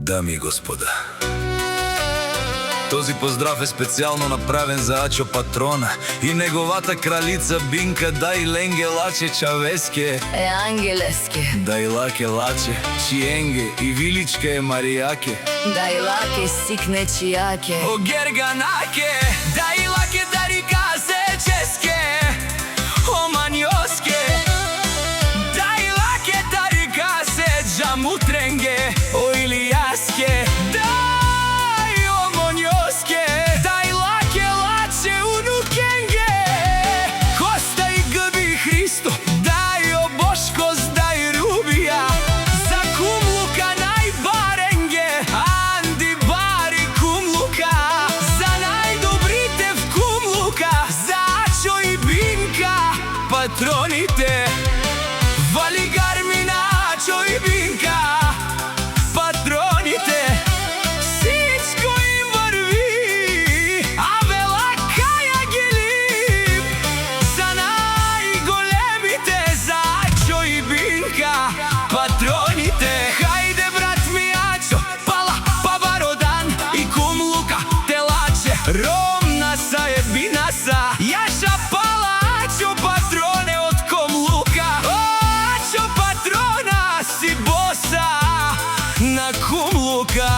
Дами и господа, този поздрав е специјално направен за Ачо Патрона и неговата кралица Бинка, дај ленге лаче чавеске е ангелеске, дај лаке лаче чиенге и виличка е Маријаке, дај лаке сикне чијаке, о герганаке, дај лаке дарика се ческе, о манјоске, дај лаке дарика се джамутренге, о илијаске, патроните, вали гармина, Ачо и Бинка, патроните, всичко им върви, а вела кая ги лип, за най-големите, за Ачо и Бинка, патроните. Хайде брат ми Ачо, пала, пабародан и кумлука, телаче, ромна са е бинаса, яша пала, Ачо патроне од Комлука, о, Ачо патрона си боса на Кумлука.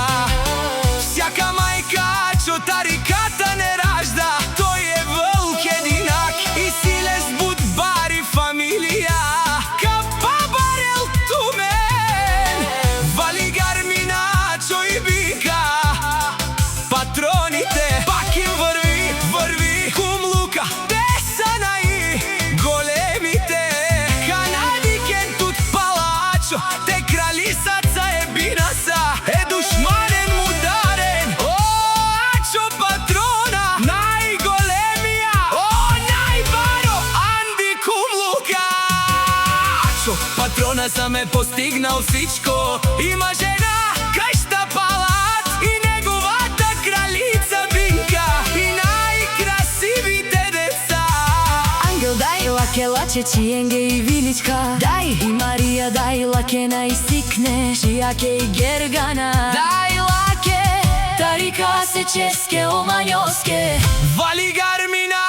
Всяка мајка Ачо тариката не ражда, тој е вълк единак и силес будбари фамилија, капабарел тумен, вали гармина, Ачо и Бинка, патроните, пак им върви, върви Кумлука, те са най-големите, Канадикен тут пала Ачо, те кралицата е бинаса, е душманен мударен, о, Ачо патрона, най-големия, о, най-баро, Анди Кумлука. Ачо патрона сам е постигнал всичко, има жена, къща палат и неговата кралица Бинка и най-красивите деца. ангел дај лаке лаче чиенге и виличка, дај и Марија дај лаке најсикне чијаке и гергана, дај лаке тарика се ческе о манјоске, Вали гармина,